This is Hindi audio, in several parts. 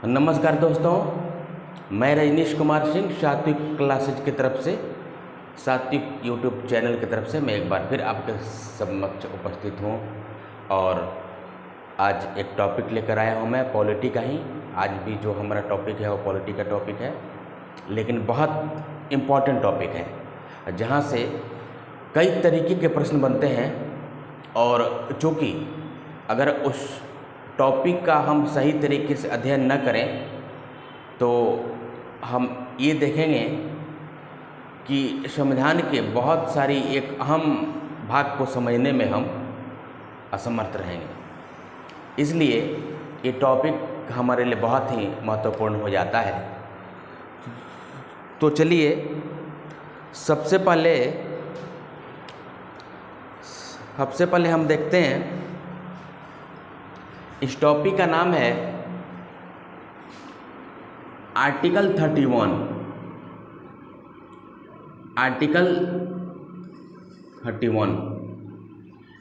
नमस्कार दोस्तों, मैं रजनीश कुमार सिंह सात्विक क्लासेज की तरफ से, सात्विक यूट्यूब चैनल की तरफ से मैं एक बार फिर आपके समक्ष उपस्थित हूँ। और आज एक टॉपिक लेकर आया हूँ मैं पॉलिटी का ही। आज भी जो हमारा टॉपिक है वो पॉलिटी का टॉपिक है, लेकिन बहुत इम्पॉर्टेंट टॉपिक है जहाँ से कई तरीके के प्रश्न बनते हैं। और चूँकि अगर उस टॉपिक का हम सही तरीके से अध्ययन न करें तो हम ये देखेंगे कि संविधान के बहुत सारी एक अहम भाग को समझने में हम असमर्थ रहेंगे। इसलिए ये टॉपिक हमारे लिए बहुत ही महत्वपूर्ण हो जाता है। तो चलिए सबसे पहले हम देखते हैं, इस टॉपिक का नाम है आर्टिकल 31। आर्टिकल 31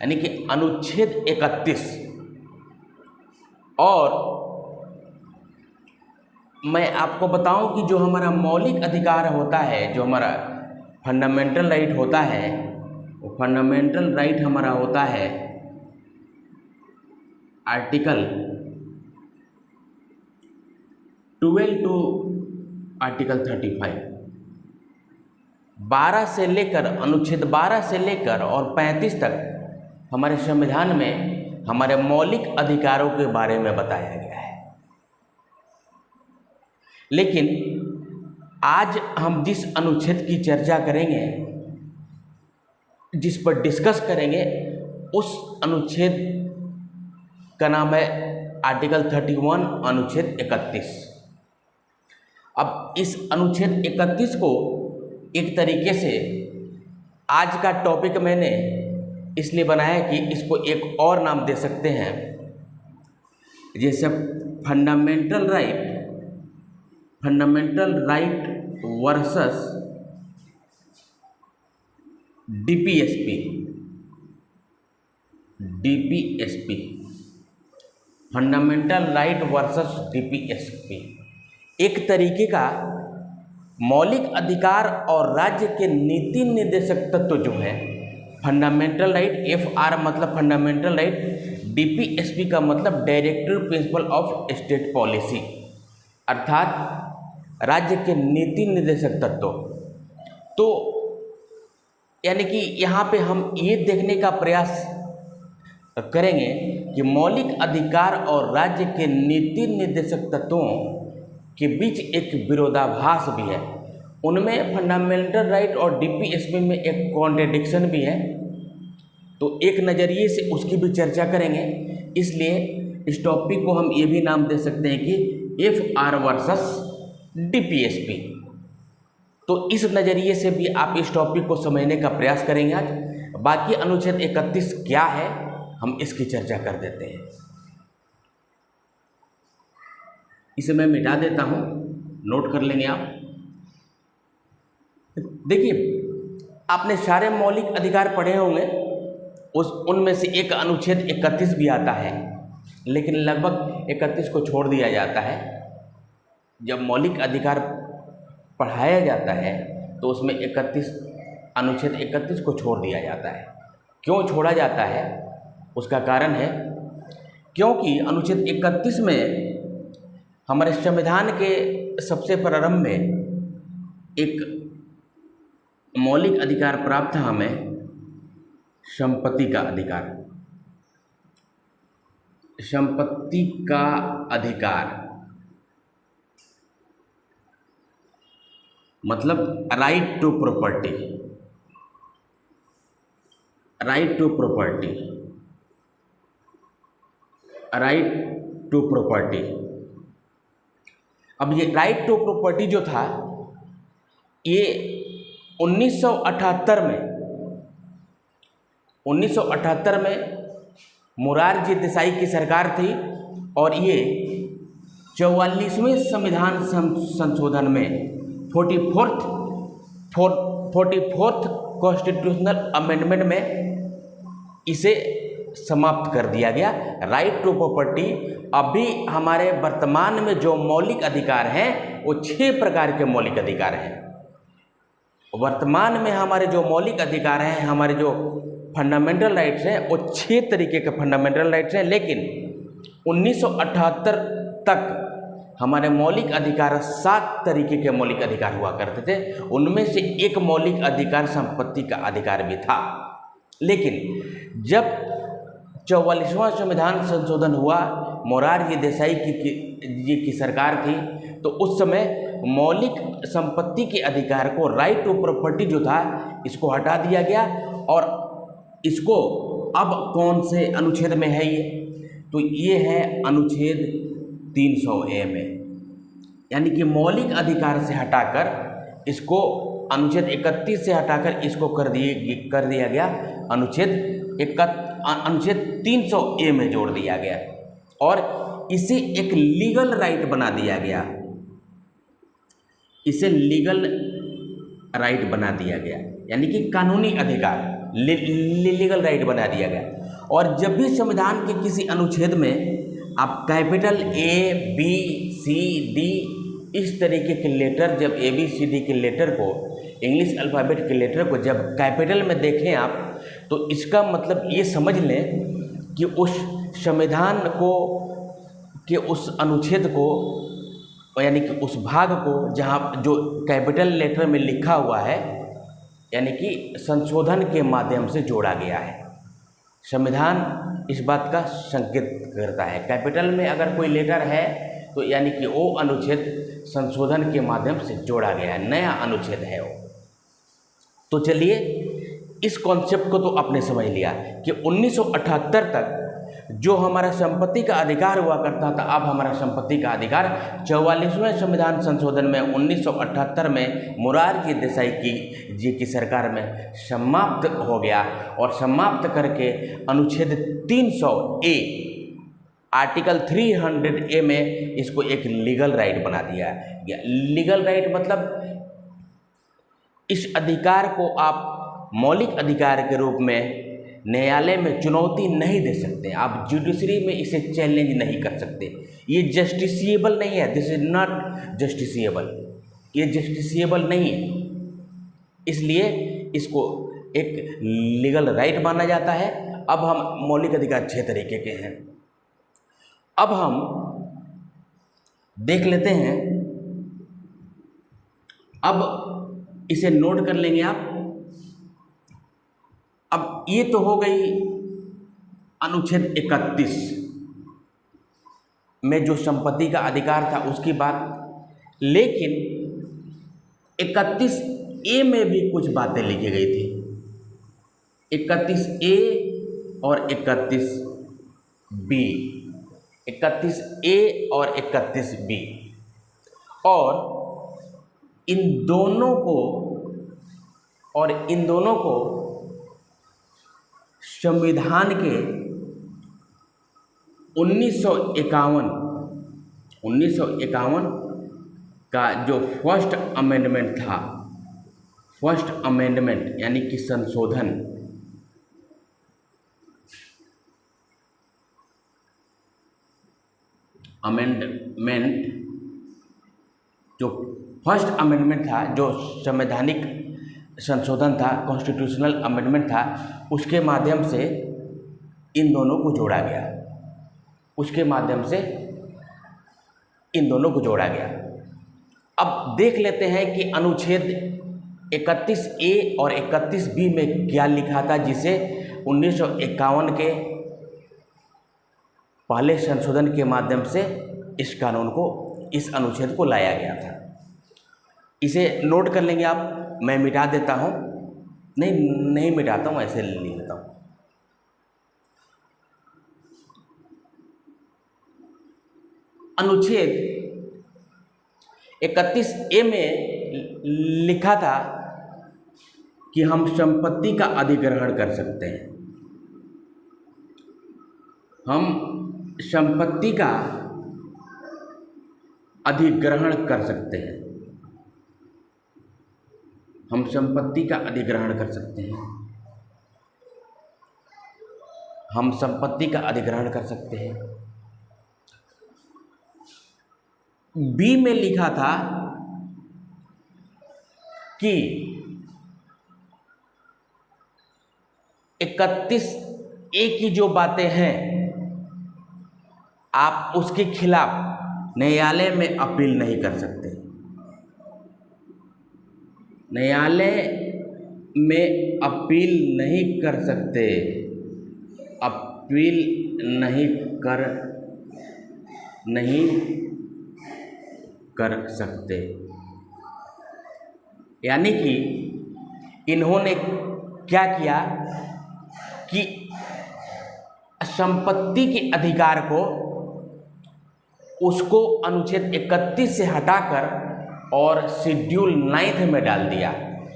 यानी कि अनुच्छेद 31। और मैं आपको बताऊं कि जो हमारा मौलिक अधिकार होता है, जो हमारा फंडामेंटल राइट होता है, वो फंडामेंटल राइट हमारा होता है आर्टिकल 12 टू आर्टिकल 35। 12 से लेकर अनुच्छेद 12 से लेकर और 35 तक हमारे संविधान में हमारे मौलिक अधिकारों के बारे में बताया गया है। लेकिन आज हम जिस अनुच्छेद की चर्चा करेंगे, जिस पर डिस्कस करेंगे, उस अनुच्छेद का नाम है आर्टिकल 31 अनुच्छेद 31। अब इस अनुच्छेद 31 को एक तरीके से आज का टॉपिक मैंने इसलिए बनाया कि इसको एक और नाम दे सकते हैं, जैसे fundamental right versus DPSP. Fundamental right versus DPSP एक तरीके का मौलिक अधिकार और राज्य के नीति निर्देशक तत्व जो है, फंडामेंटल राइट, एफआर मतलब फंडामेंटल राइट, डीपीएसपी का मतलब directive principle of state policy, अर्थात राज्य के नीति निर्देशक तत्व। तो यानी कि यहाँ पे हम ये देखने का प्रयास करेंगे कि मौलिक अधिकार और राज्य के नीति निर्देशक तत्वों के बीच एक विरोधाभास भी है, उनमें फंडामेंटल राइट और डीपीएसपी में एक कॉन्ट्रडिक्शन भी है। तो एक नज़रिए से उसकी भी चर्चा करेंगे। इसलिए इस टॉपिक को हम ये भी नाम दे सकते हैं कि एफआर वर्सेस डीपीएसपी। तो इस नज़रिए से भी आप इस टॉपिक को समझने का प्रयास करेंगे आज। बाकी अनुच्छेद 31 क्या है, हम इसकी चर्चा कर देते हैं। इसे मैं मिटा देता हूं, नोट कर लेंगे आप। देखिए, आपने सारे मौलिक अधिकार पढ़े होंगे, उनमें से एक अनुच्छेद 31 भी आता है, लेकिन लगभग 31 को छोड़ दिया जाता है। जब मौलिक अधिकार पढ़ाया जाता है तो उसमें अनुच्छेद 31 को छोड़ दिया जाता है। क्यों छोड़ा जाता है, उसका कारण है क्योंकि अनुच्छेद 31 में हमारे संविधान के सबसे प्रारंभ में एक मौलिक अधिकार प्राप्त था हमें, संपत्ति का अधिकार। संपत्ति का अधिकार मतलब right to property. Right to property, right to property. अब ये राइट टू प्रॉपर्टी जो था, ये 1978 में मोरारजी देसाई की सरकार थी, और ये 44वें संविधान संशोधन में 44th कॉन्स्टिट्यूशनल अमेंडमेंट में इसे समाप्त कर दिया गया। राइट टू प्रॉपर्टी अभी हमारे वर्तमान में जो मौलिक अधिकार हैं वो 6 प्रकार के मौलिक अधिकार हैं। वर्तमान में हमारे जो मौलिक अधिकार हैं, हमारे जो फंडामेंटल राइट्स हैं, वो 6 तरीके के फंडामेंटल राइट्स हैं। लेकिन 1978 तक हमारे मौलिक अधिकार 7 तरीके के मौलिक अधिकार हुआ करते थे। उनमें से एक मौलिक अधिकार संपत्ति का अधिकार भी था। लेकिन जब 44वां संविधान संशोधन हुआ, मोरारजी देसाई जी की सरकार थी, तो उस समय मौलिक संपत्ति के अधिकार को, राइट टू प्रॉपर्टी जो था, इसको हटा दिया गया। और इसको अब कौन से अनुच्छेद में है ये? तो ये है अनुच्छेद 300A में, यानी कि मौलिक अधिकार से हटाकर इसको अनुच्छेद 31 से हटाकर इसको कर दिया गया अनुच्छेद 300A में जोड़ दिया गया और इसे एक लीगल राइट बना दिया गया। इसे लीगल राइट बना दिया गया, यानी कि कानूनी अधिकार, लीगल राइट बना दिया गया। और जब भी संविधान के किसी अनुच्छेद में आप कैपिटल ABCD इस तरीके के लेटर, जब ABCD के लेटर को, इंग्लिश अल्फ़ाबेट के लेटर को जब कैपिटल में देखें आप, तो इसका मतलब ये समझ लें कि उस संविधान को के उस अनुच्छेद को, यानी कि उस भाग को जहाँ जो कैपिटल लेटर में लिखा हुआ है, यानी कि संशोधन के माध्यम से जोड़ा गया है। संविधान इस बात का संकेत करता है। कैपिटल में अगर कोई लेटर है तो यानी कि वो अनुच्छेद संशोधन के माध्यम से जोड़ा गया है, नया अनुच्छेद है वो। तो चलिए, इस कॉन्सेप्ट को तो आपने समझ लिया कि 1978 तक जो हमारा संपत्ति का अधिकार हुआ करता था, अब हमारा संपत्ति का अधिकार 44वें संविधान संशोधन में 1978 में मोरारजी देसाई जी की सरकार में समाप्त हो गया। और समाप्त करके अनुच्छेद 300A, आर्टिकल 300A में इसको एक लीगल राइट बना दिया गया। लीगल राइट मतलब इस अधिकार को आप मौलिक अधिकार के रूप में न्यायालय में चुनौती नहीं दे सकते, आप जुडिशरी में इसे चैलेंज नहीं कर सकते। ये जस्टिसिएबल नहीं है, दिस इज नॉट जस्टिसिएबल, ये जस्टिसिएबल नहीं है, इसलिए इसको एक लीगल राइट माना जाता है। अब हम मौलिक अधिकार 6 तरीके के हैं। अब हम देख लेते हैं, अब इसे नोट कर लेंगे आप। अब ये तो हो गई अनुच्छेद 31 में जो संपत्ति का अधिकार था उसकी बात। लेकिन 31A में भी कुछ बातें लिखी गई थी। 31A और 31B, 31A और 31B, और इन दोनों को संविधान के 1951 का जो फर्स्ट अमेंडमेंट यानी कि संशोधन, जो फर्स्ट अमेंडमेंट था, जो संवैधानिक संशोधन था, कॉन्स्टिट्यूशनल अमेंडमेंट था, उसके माध्यम से इन दोनों को जोड़ा गया। अब देख लेते हैं कि अनुच्छेद 31A और 31B में क्या लिखा था, जिसे 1951 के पहले संशोधन के माध्यम से इस अनुच्छेद को लाया गया था। इसे नोट कर लेंगे आप। मैं मिटा देता हूँ, नहीं मिटाता हूँ, ऐसे लिख लेता हूँ। अनुच्छेद 31A में लिखा था कि हम संपत्ति का अधिग्रहण कर सकते हैं। हम संपत्ति का अधिग्रहण कर सकते हैं। हम संपत्ति का अधिग्रहण कर सकते हैं। बी में लिखा था कि 31A की जो बातें हैं आप उसके खिलाफ न्यायालय में अपील नहीं कर सकते। न्यायालय में अपील नहीं कर सकते, अपील नहीं कर सकते। यानी कि इन्होंने क्या किया कि संपत्ति के अधिकार को उसको अनुच्छेद 31 से हटाकर और शेड्यूल 9 में डाल दिया,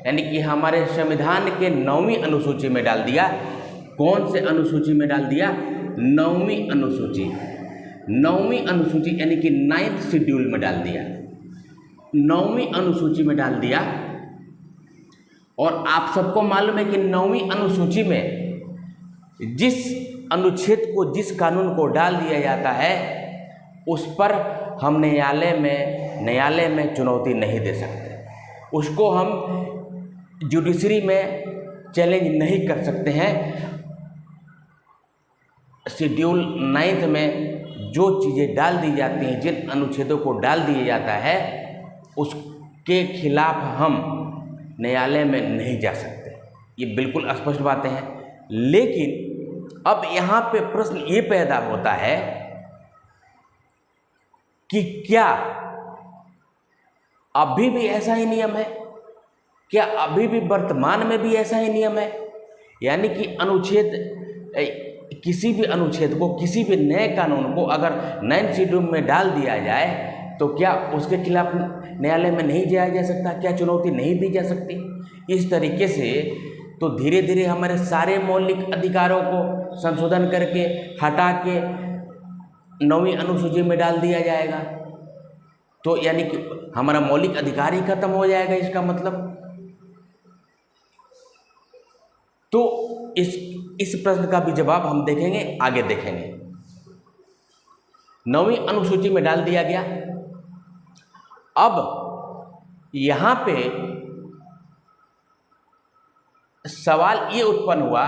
यानी कि हमारे संविधान के 9वीं अनुसूची में डाल दिया। कौन से अनुसूची में डाल दिया? 9वीं अनुसूची। 9वीं अनुसूची यानी कि 9th शेड्यूल में डाल दिया, 9वीं अनुसूची में डाल दिया। और आप सबको मालूम है कि 9वीं अनुसूची में जिस अनुच्छेद को, जिस कानून को डाल दिया जाता है उस पर हम न्यायालय में चुनौती नहीं दे सकते, उसको हम जुडिशरी में चैलेंज नहीं कर सकते हैं। शेड्यूल 9 में जो चीज़ें डाल दी जाती हैं, जिन अनुच्छेदों को डाल दिया जाता है, उसके खिलाफ हम न्यायालय में नहीं जा सकते। ये बिल्कुल स्पष्ट बातें हैं। लेकिन अब यहाँ पे प्रश्न ये पैदा होता है कि क्या अभी भी ऐसा ही नियम है? क्या अभी भी वर्तमान में भी ऐसा ही नियम है? यानी कि किसी भी अनुच्छेद को, किसी भी नए कानून को अगर 9th शेड्यूल में डाल दिया जाए तो क्या उसके खिलाफ न्यायालय में नहीं जाया जा सकता? क्या चुनौती नहीं दी जा सकती? इस तरीके से तो धीरे धीरे हमारे सारे मौलिक अधिकारों को संशोधन करके हटा के 9वीं अनुसूची में डाल दिया जाएगा, तो यानी कि हमारा मौलिक अधिकार ही खत्म हो जाएगा इसका मतलब। तो इस प्रश्न का भी जवाब हम देखेंगे, आगे देखेंगे। 9वीं अनुसूची में डाल दिया गया। अब यहाँ पे सवाल ये उत्पन्न हुआ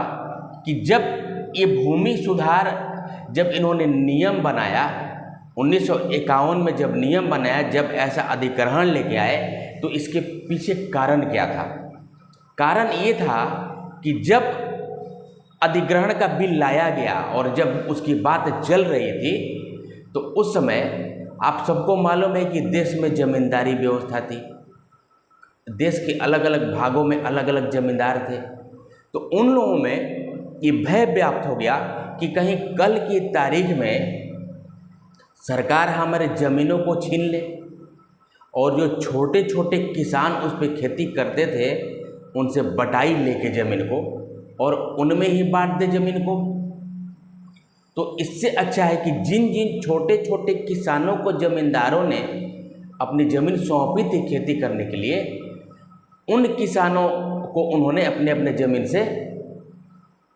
कि जब ये भूमि सुधार, जब इन्होंने नियम बनाया 1951 में, जब नियम बनाया, जब ऐसा अधिग्रहण लेके आए, तो इसके पीछे कारण क्या था? कारण ये था कि जब अधिग्रहण का बिल लाया गया और जब उसकी बात चल रही थी तो उस समय आप सबको मालूम है कि देश में जमींदारी व्यवस्था थी, देश के अलग अलग भागों में अलग अलग जमींदार थे। तो उन लोगों में ये भय व्याप्त हो गया कि कहीं कल की तारीख में सरकार हमारे ज़मीनों को छीन ले और जो छोटे छोटे किसान उस पर खेती करते थे उनसे बटाई लेके ज़मीन को और उनमें ही बांट दे ज़मीन को। तो इससे अच्छा है कि जिन जिन छोटे छोटे किसानों को ज़मींदारों ने अपनी ज़मीन सौंपी थी खेती करने के लिए, उन किसानों को उन्होंने अपने अपने ज़मीन से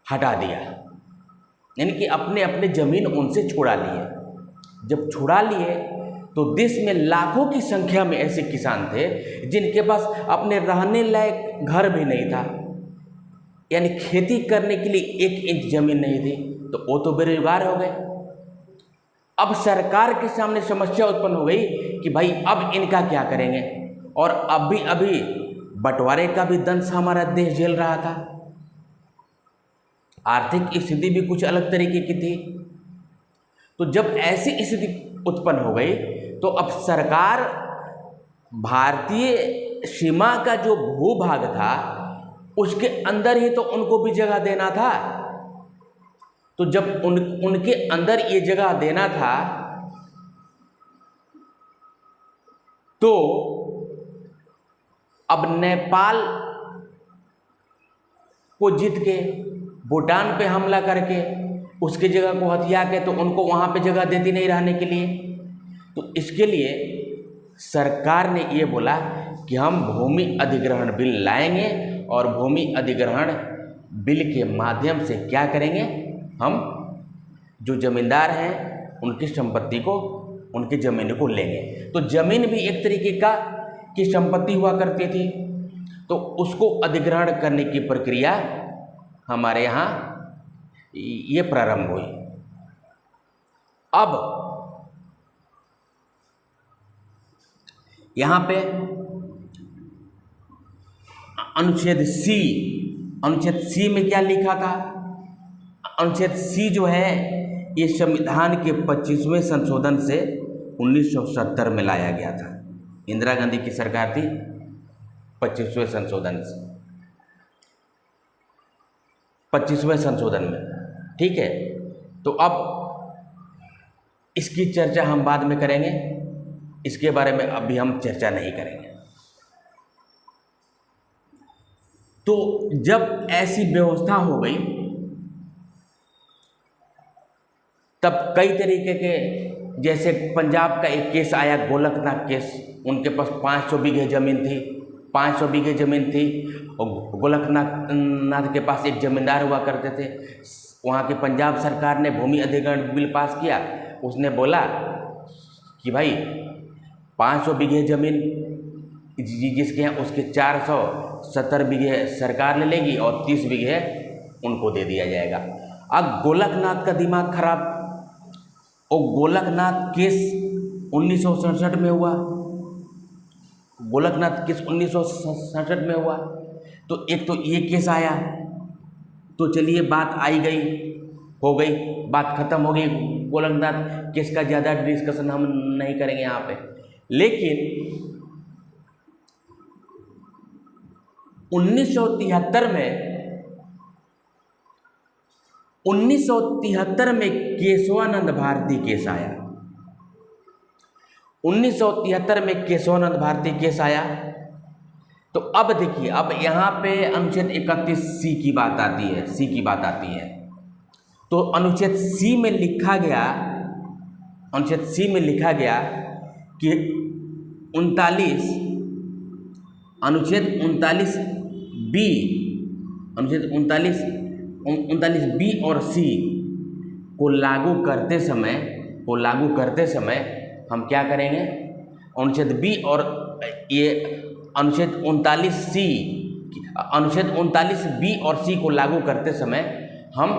हटा दिया, यानी कि अपने अपने ज़मीन उनसे छुड़ा लिए। जब छुड़ा लिए तो देश में लाखों की संख्या में ऐसे किसान थे जिनके पास अपने रहने लायक घर भी नहीं था, यानी खेती करने के लिए 1 इंच ज़मीन नहीं थी, तो वो तो बेरोजगार हो गए। अब सरकार के सामने समस्या उत्पन्न हो गई कि भाई अब इनका क्या करेंगे। और अभी बंटवारे का भी दंश हमारा देश झेल रहा था, आर्थिक स्थिति भी कुछ अलग तरीके की थी। तो जब ऐसी स्थिति उत्पन्न हो गई तो अब सरकार भारतीय सीमा का जो भूभाग था उसके अंदर ही तो उनको भी जगह देना था। तो जब उनके अंदर ये जगह देना था तो अब नेपाल को जीत के, भूटान पे हमला करके उसकी जगह को हथिया के तो उनको वहाँ पे जगह देती नहीं रहने के लिए। तो इसके लिए सरकार ने ये बोला कि हम भूमि अधिग्रहण बिल लाएंगे और भूमि अधिग्रहण बिल के माध्यम से क्या करेंगे, हम जो जमींदार हैं उनकी संपत्ति को, उनकी ज़मीन को लेंगे। तो ज़मीन भी एक तरीके की संपत्ति हुआ करती थी, तो उसको अधिग्रहण करने की प्रक्रिया हमारे यहाँ ये प्रारंभ हुई। अब यहाँ पे अनुच्छेद सी में क्या लिखा था? अनुच्छेद सी जो है ये संविधान के 25वें संशोधन से 1970 में लाया गया था। इंदिरा गांधी की सरकार थी, 25वें संशोधन से, 25वें संशोधन में, ठीक है। तो अब इसकी चर्चा हम बाद में करेंगे, इसके बारे में अभी हम चर्चा नहीं करेंगे। तो जब ऐसी व्यवस्था हो गई तब कई तरीके के, जैसे पंजाब का एक केस आया, गोलकनाथ केस। उनके पास 500 बीघे ज़मीन थी, 500 बीघे ज़मीन थी और गोलकनाथ के पास एक ज़मींदार हुआ करते थे। वहाँ की पंजाब सरकार ने भूमि अधिग्रहण बिल पास किया। उसने बोला कि भाई 500 बीघे ज़मीन जिसके हैं उसके 470 बीघे सरकार ले लेगी और 30 बीघे उनको दे दिया जाएगा। अब गोलकनाथ का दिमाग खराब, और गोलकनाथ केस 1967 में हुआ। गोलकनाथ केस 1967 में हुआ। तो एक तो ये केस आया, तो चलिए बात आई गई, हो गई, बात खत्म हो गई। गोलकनाथ केस का ज़्यादा डिस्कशन हम नहीं करेंगे यहाँ पे। लेकिन 1973 में केशवानंद भारती केस आया। 1973 में केशवानंद भारती केस आया। तो अब देखिए, अब यहाँ पे अनुच्छेद 31 सी की बात आती है। तो अनुच्छेद सी में लिखा गया कि अनुच्छेद 39 बी और सी को लागू करते समय हम क्या करेंगे? अनुच्छेद बी और ये अनुच्छेद 39 बी और सी को लागू करते समय हम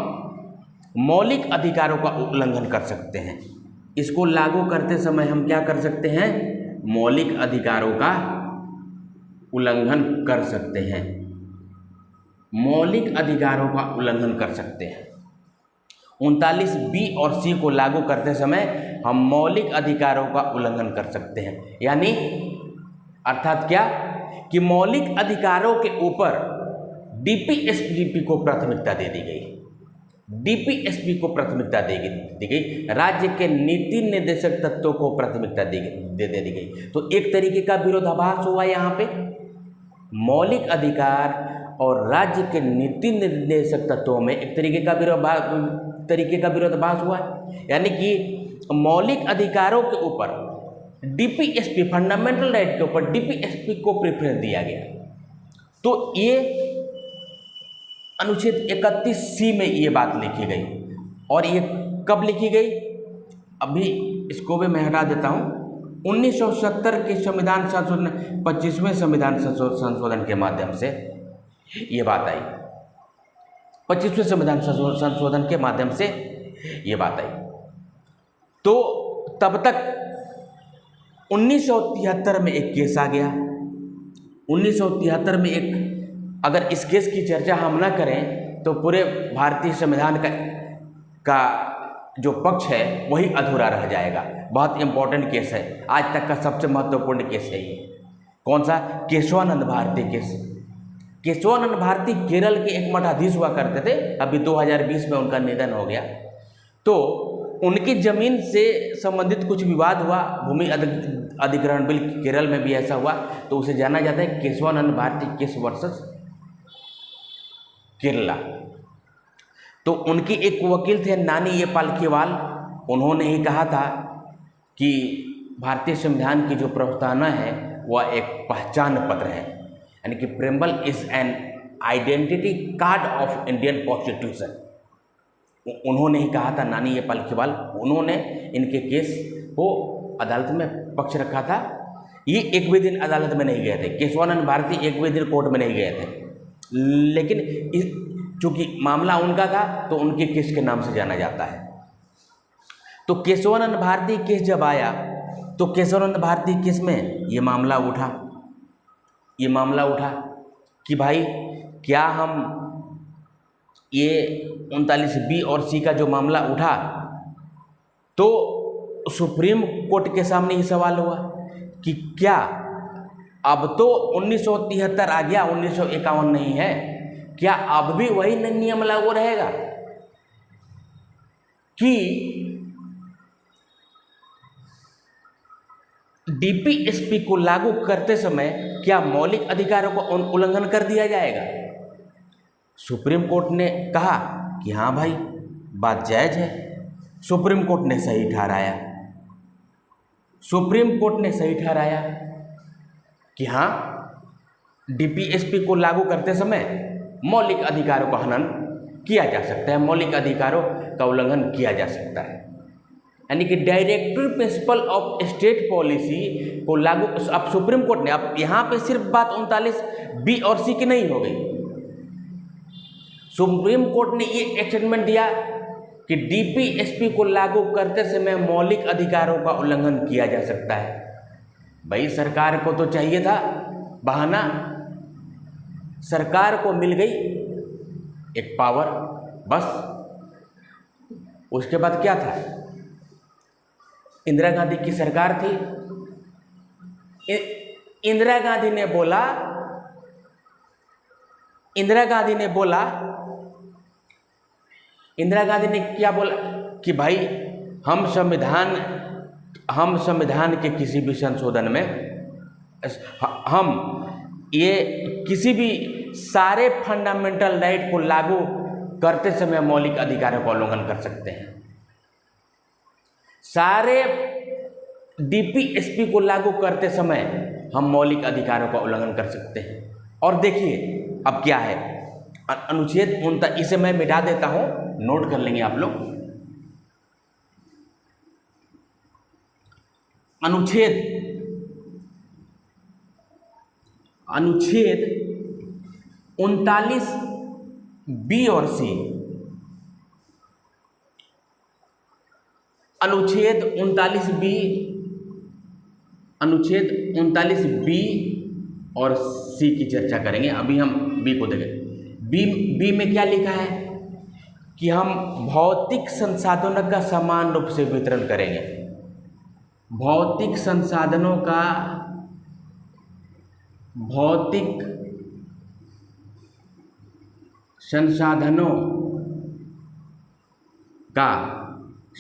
मौलिक अधिकारों का उल्लंघन कर सकते हैं। इसको लागू करते समय हम क्या कर सकते हैं? मौलिक अधिकारों का उल्लंघन कर सकते हैं। मौलिक अधिकारों का उल्लंघन कर सकते हैं। 39 बी और सी को लागू करते समय हम मौलिक अधिकारों का उल्लंघन कर सकते हैं। यानी अर्थात क्या कि मौलिक अधिकारों के ऊपर डीपीएसपी को प्राथमिकता दे दी गई। राज्य के नीति निर्देशक तत्वों को प्राथमिकता दे दी गई। तो एक तरीके का विरोधाभास हुआ यहाँ पे, मौलिक अधिकार और राज्य के नीति निर्देशक तत्वों में एक तरीके का विरोधाभास हुआ। यानी कि मौलिक अधिकारों के ऊपर डीपीएसपी, फंडामेंटल राइट के ऊपर डीपीएसपी को प्रेफरेंस दिया गया। तो ये अनुच्छेद 31 सी में ये बात लिखी गई। और ये कब लिखी गई? अभी इसको भी मैं हटा देता हूँ। 1970 के संविधान संशोधन, 25वें संविधान संशोधन के माध्यम से ये बात आई। 25वें संविधान संशोधन के माध्यम से ये बात आई। तो तब तक 1973 में एक केस आ गया। 1973 में एक, अगर इस केस की चर्चा हम ना करें तो पूरे भारतीय संविधान का जो पक्ष है वही अधूरा रह जाएगा। बहुत इंपॉर्टेंट केस है, आज तक का सबसे महत्वपूर्ण केस है ये। कौन सा? केशवानंद भारती केस। केशवानंद भारती केरल के एक मठाधीश हुआ करते थे। अभी 2020 में उनका निधन हो गया। तो उनकी ज़मीन से संबंधित कुछ विवाद हुआ, भूमि अधिग्रहण बिल, केरल में भी ऐसा हुआ। तो उसे जाना जाता है केशवानंद भारती केस वर्सेस केरला। तो उनकी एक वकील थे नानी ये पालकीवाल। उन्होंने ही कहा था कि भारतीय संविधान की जो प्रस्तावना है वह एक पहचान पत्र है, यानी कि preamble is an identity card of Indian constitution. उन्होंने ही कहा था, नानी ये पालखीवाल, उन्होंने इनके केस को अदालत में पक्ष रखा था। ये एक भी दिन अदालत में नहीं गए थे, केशवानंद भारती एक भी दिन कोर्ट में नहीं गए थे, लेकिन चूंकि मामला उनका था तो उनके केस के नाम से जाना जाता है। तो केशवानंद भारती केस जब आया तो केशवानंद भारती केस में ये मामला उठा कि भाई क्या हम ये 39B और C का जो मामला उठा तो सुप्रीम कोर्ट के सामने ये सवाल हुआ कि क्या अब तो 1973 आ गया, 1951 नहीं है, क्या अब भी वही नियम लागू रहेगा कि डीपीएसपी को लागू करते समय क्या मौलिक अधिकारों का उल्लंघन कर दिया जाएगा? सुप्रीम कोर्ट ने कहा कि हाँ भाई, बात जायज है। सुप्रीम कोर्ट ने सही ठहराया कि हाँ, डीपीएसपी को लागू करते समय मौलिक अधिकारों का हनन किया जा सकता है, मौलिक अधिकारों का उल्लंघन किया जा सकता है। यानी कि directive principle of state policy को लागू, अब सुप्रीम कोर्ट ने, अब यहाँ पे सिर्फ बात 39B और C की नहीं हो गई। सुप्रीम कोर्ट ने ये स्टेटमेंट दिया कि डीपीएसपी को लागू करते समय मौलिक अधिकारों का उल्लंघन किया जा सकता है। भाई सरकार को तो चाहिए था बहाना, सरकार को मिल गई एक पावर, बस। उसके बाद क्या था? इंदिरा गांधी की सरकार थी। इंदिरा गांधी ने क्या बोला कि भाई हम संविधान के किसी भी संशोधन में हम ये किसी भी सारे फंडामेंटल राइट को लागू करते समय मौलिक अधिकारों का उल्लंघन कर सकते हैं। सारे डीपीएसपी को लागू करते समय हम मौलिक अधिकारों का उल्लंघन कर सकते हैं। और देखिए अब क्या है, अनुच्छेद 39, इसे मैं मिटा देता हूं, नोट कर लेंगे आप लोग। अनुच्छेद 39B और C, अनुच्छेद 39B और C की चर्चा करेंगे। अभी हम B को देखें। बी में क्या लिखा है कि हम भौतिक संसाधनों का समान रूप से वितरण करेंगे। भौतिक संसाधनों का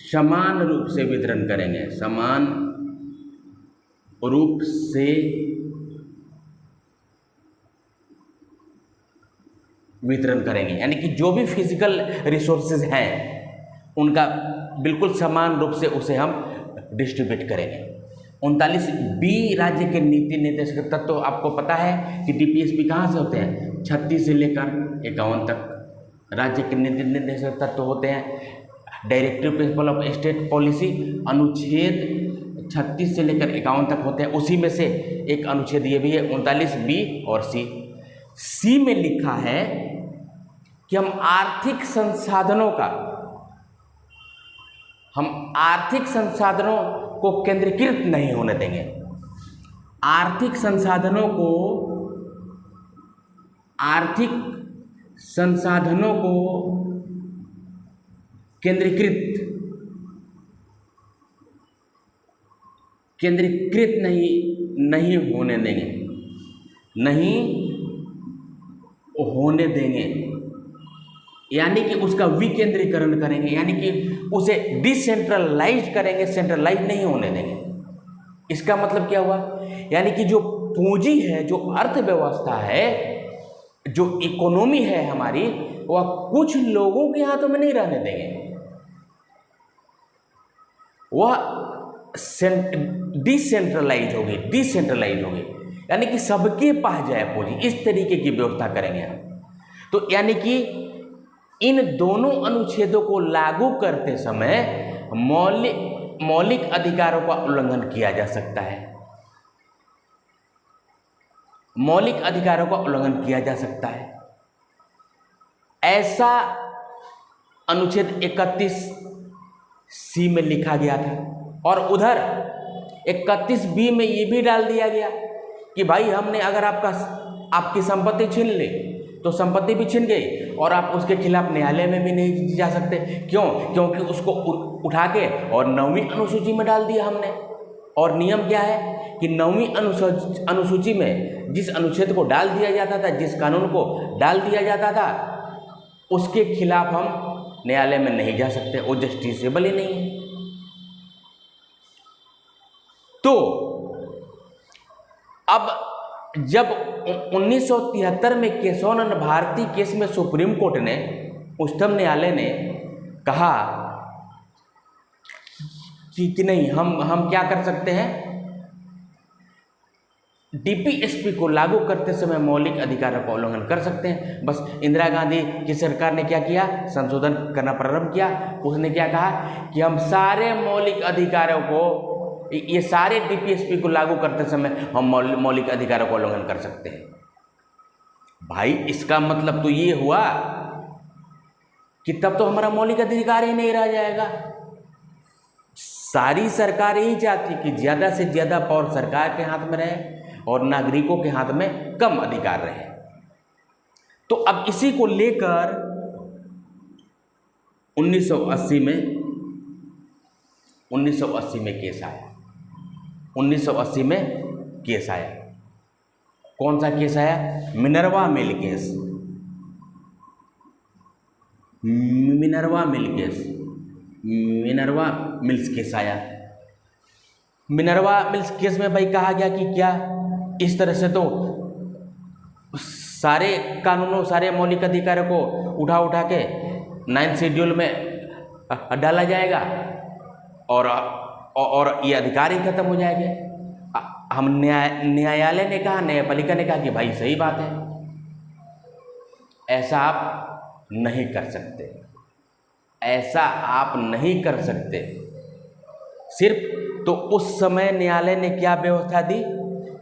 समान रूप से वितरण करेंगे, समान रूप से वितरण करेंगे। यानी कि जो भी फिजिकल रिसोर्सेज हैं उनका बिल्कुल समान रूप से उसे हम डिस्ट्रीब्यूट करेंगे। 39B राज्य के नीति निर्देशक तत्व, तो आपको पता है कि डीपीएसपी कहाँ से होते हैं? 36 से लेकर 51 तक राज्य के नीति निर्देशक तत्व होते हैं। Directive principle of state policy अनुच्छेद 36 से लेकर 51 तक होते हैं। उसी में से एक अनुच्छेद ये भी है 39B और C में लिखा है कि हम आर्थिक संसाधनों को केंद्रीकृत नहीं होने देंगे। आर्थिक संसाधनों को केंद्रीकृत नहीं होने देंगे, यानी कि उसका विकेंद्रीकरण करेंगे, यानी कि उसे डिसेंट्रलाइज करेंगे, सेंट्रलाइज नहीं होने देंगे। इसका मतलब क्या हुआ? यानी कि जो पूंजी है, जो अर्थव्यवस्था है, जो इकोनॉमी है हमारी, वह कुछ लोगों के हाथों में नहीं रहने देंगे, वह डिसेंट्रलाइज होगी, यानी कि सबके पास जाए पूंजी, इस तरीके की व्यवस्था करेंगे हम। तो यानी कि इन दोनों अनुच्छेदों को लागू करते समय मौलिक अधिकारों का उल्लंघन किया जा सकता है। मौलिक अधिकारों का उल्लंघन किया जा सकता है। ऐसा अनुच्छेद 31C में लिखा गया था और उधर 31B में ये भी डाल दिया गया कि भाई हमने अगर आपकी संपत्ति छीन ली तो संपत्ति भी छीन गई और आप उसके खिलाफ न्यायालय में भी नहीं जा सकते। क्यों? क्योंकि उसको उठा के और 9वीं अनुसूची में डाल दिया हमने। और नियम क्या है कि 9वीं अनुसूची में जिस अनुच्छेद को डाल दिया जाता था, जिस कानून को डाल दिया जाता था, उसके खिलाफ हम न्यायालय में नहीं जा सकते, वो जस्टिसेबल ही नहीं है। तो अब जब 1973 में केशवानंद भारती केस में सुप्रीम कोर्ट ने, उच्चतम न्यायालय ने कहा कि नहीं, हम क्या कर सकते हैं, डीपीएसपी को लागू करते समय मौलिक अधिकारों का उल्लंघन कर सकते हैं। बस इंदिरा गांधी की सरकार ने क्या किया, संशोधन करना प्रारंभ किया। उसने क्या कहा कि हम सारे मौलिक अधिकारों को, ये सारे डीपीएसपी को लागू करते समय हम मौलिक अधिकारों का उल्लंघन कर सकते हैं। भाई इसका मतलब तो ये हुआ कि तब तो हमारा मौलिक अधिकार ही नहीं रह जाएगा। सारी सरकार यही चाहती कि ज़्यादा से ज़्यादा पावर सरकार के हाथ में रहे और नागरिकों के हाथ में कम अधिकार रहे। तो अब इसी को लेकर 1980 में केस आया। 1980 में केस आया। कौन सा केस आया? Minerva mill case. Minerva mills case आया। मिनर्वा मिल्स केस में भाई कहा गया कि क्या इस तरह से तो सारे कानूनों, सारे मौलिक अधिकारों को उठा के 9th शेड्यूल में डाला जाएगा और ये अधिकार ही खत्म हो जाएंगे। हम न्यायालय ने कहा, न्यायपालिका ने कहा कि भाई सही बात है, ऐसा आप नहीं कर सकते, ऐसा आप नहीं कर सकते। सिर्फ तो उस समय न्यायालय ने क्या व्यवस्था दी?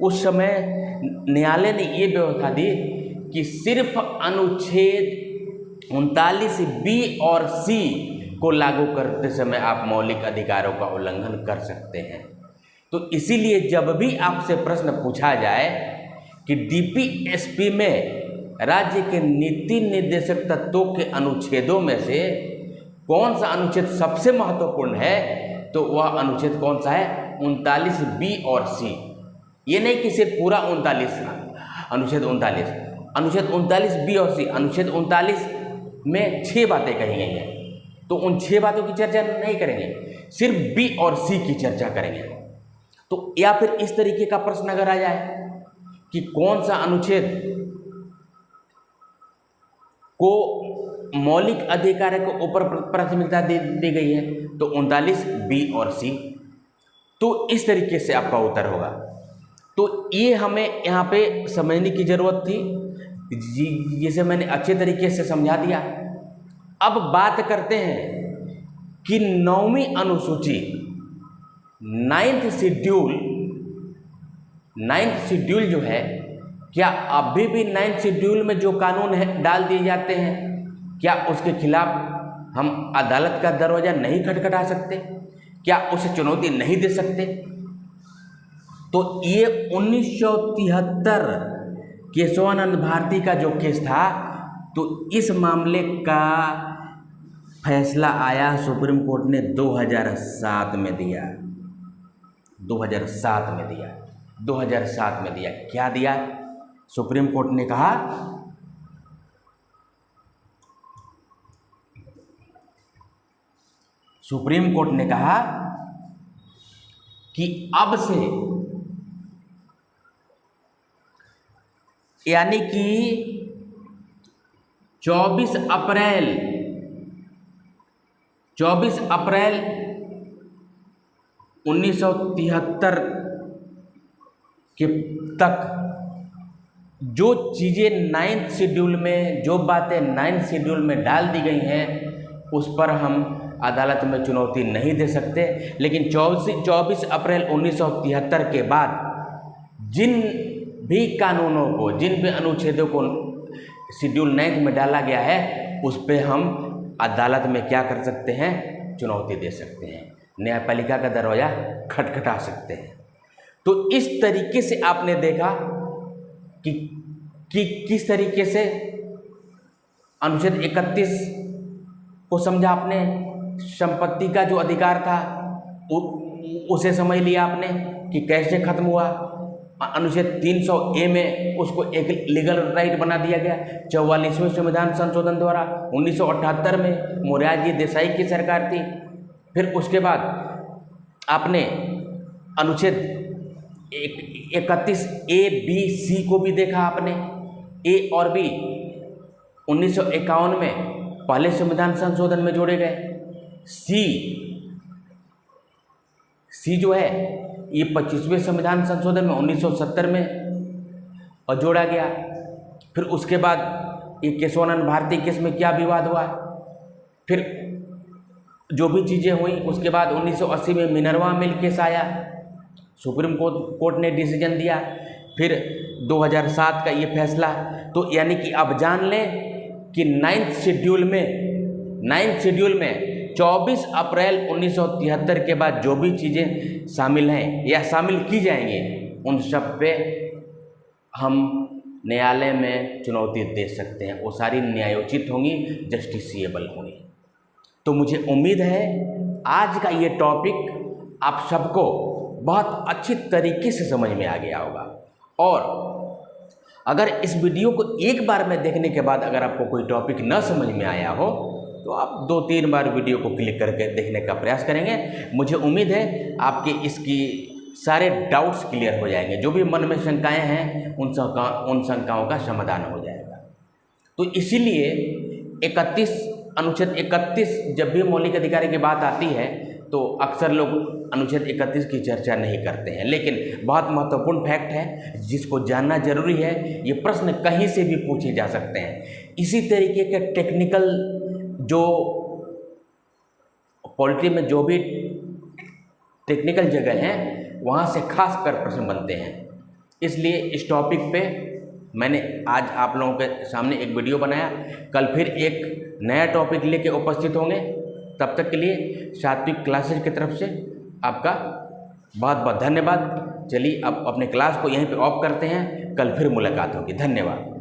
उस समय न्यायालय ने ये व्यवस्था दी कि सिर्फ अनुच्छेद 39B और C को लागू करते समय आप मौलिक अधिकारों का उल्लंघन कर सकते हैं। तो इसीलिए जब भी आपसे प्रश्न पूछा जाए कि डीपीएसपी में राज्य के नीति निर्देशक तत्वों के अनुच्छेदों में से कौन सा अनुच्छेद सबसे महत्वपूर्ण है, तो वह अनुच्छेद कौन सा है? 39B और C। ये नहीं कि सिर्फ पूरा 39, अनुच्छेद 39, अनुच्छेद 39B और C। अनुच्छेद 39 में 6 बातें कही गई हैं, तो उन 6 बातों की चर्चा नहीं करेंगे, सिर्फ B और C की चर्चा करेंगे। तो या फिर इस तरीके का प्रश्न अगर आ जाए कि कौन सा अनुच्छेद को मौलिक अधिकार के ऊपर प्राथमिकता दी गई है, तो 39B और C। तो इस तरीके से आपका उत्तर होगा। तो ये हमें यहाँ पे समझने की ज़रूरत थी, जिसे मैंने अच्छे तरीके से समझा दिया। अब बात करते हैं कि 9वीं अनुसूची, 9th शेड्यूल जो है, क्या अभी भी 9th शेड्यूल में जो कानून है डाल दिए जाते हैं, क्या उसके खिलाफ हम अदालत का दरवाज़ा नहीं खटखटा सकते? क्या उसे चुनौती नहीं दे सकते? तो ये 1973 केशवानंद भारती का जो केस था, तो इस मामले का फैसला आया सुप्रीम कोर्ट ने 2007 में दिया। 2007 में दिया। क्या दिया? सुप्रीम कोर्ट ने कहा कि अब से, यानी कि 24 अप्रैल 1973 के तक जो चीज़ें 9th शेड्यूल में, जो बातें 9th शेड्यूल में डाल दी गई हैं उस पर हम अदालत में चुनौती नहीं दे सकते। लेकिन 24 अप्रैल 1973 के बाद जिन भी कानूनों को, जिन भी अनुच्छेदों को शेड्यूल 9th में डाला गया है उस पर हम अदालत में क्या कर सकते हैं, चुनौती दे सकते हैं, न्यायपालिका का दरवाज़ा खटखटा सकते हैं। तो इस तरीके से आपने देखा कि किस तरीके से अनुच्छेद 31 को समझा आपने, संपत्ति का जो अधिकार था उसे समझ लिया आपने कि कैसे खत्म हुआ। अनुच्छेद 300A में उसको एक लीगल राइट बना दिया गया 44वें संविधान संशोधन द्वारा 1978 में मोरारजी देसाई की सरकार थी। फिर उसके बाद आपने अनुच्छेद 31A, B, C को भी देखा आपने। A और B 1951 में पहले संविधान संशोधन में जोड़े गए। C जो है ये 25वें संविधान संशोधन में 1970 में और जोड़ा गया। फिर उसके बाद ये केशवानंद भारती केस में क्या विवाद हुआ, फिर जो भी चीज़ें हुई, उसके बाद 1980 में मिनर्वा मिल केस आया, सुप्रीम कोर्ट ने डिसीजन दिया। फिर 2007 का ये फैसला। तो यानी कि अब जान लें कि 9th शेड्यूल में 24 अप्रैल 1973 के बाद जो भी चीज़ें शामिल हैं या शामिल की जाएंगी उन सब पे हम न्यायालय में चुनौती दे सकते हैं। वो सारी न्यायोचित होंगी, जस्टिसिएबल होंगी। तो मुझे उम्मीद है आज का ये टॉपिक आप सबको बहुत अच्छी तरीके से समझ में आ गया होगा। और अगर इस वीडियो को एक बार में देखने के बाद अगर आपको कोई टॉपिक न समझ में आया हो तो आप 2-3 बार वीडियो को क्लिक करके देखने का प्रयास करेंगे। मुझे उम्मीद है आपके इसकी सारे डाउट्स क्लियर हो जाएंगे। जो भी मन में शंकाएं हैं उन शंकाओं का समाधान हो जाएगा। तो इसीलिए अनुच्छेद 31 जब भी मौलिक अधिकार की बात आती है तो अक्सर लोग अनुच्छेद 31 की चर्चा नहीं करते हैं, लेकिन बहुत महत्वपूर्ण फैक्ट है जिसको जानना जरूरी है। ये प्रश्न कहीं से भी पूछे जा सकते हैं। इसी तरीके के टेक्निकल जो पॉलिटी में जो भी टेक्निकल जगह हैं वहाँ से खास कर प्रश्न बनते हैं। इसलिए इस टॉपिक पे मैंने आज आप लोगों के सामने एक वीडियो बनाया। कल फिर एक नया टॉपिक लेके उपस्थित होंगे। तब तक के लिए सात्विक क्लासेज की तरफ से आपका बहुत बहुत धन्यवाद। चलिए अब अपने क्लास को यहीं पे ऑफ करते हैं। कल फिर मुलाकात होगी। धन्यवाद।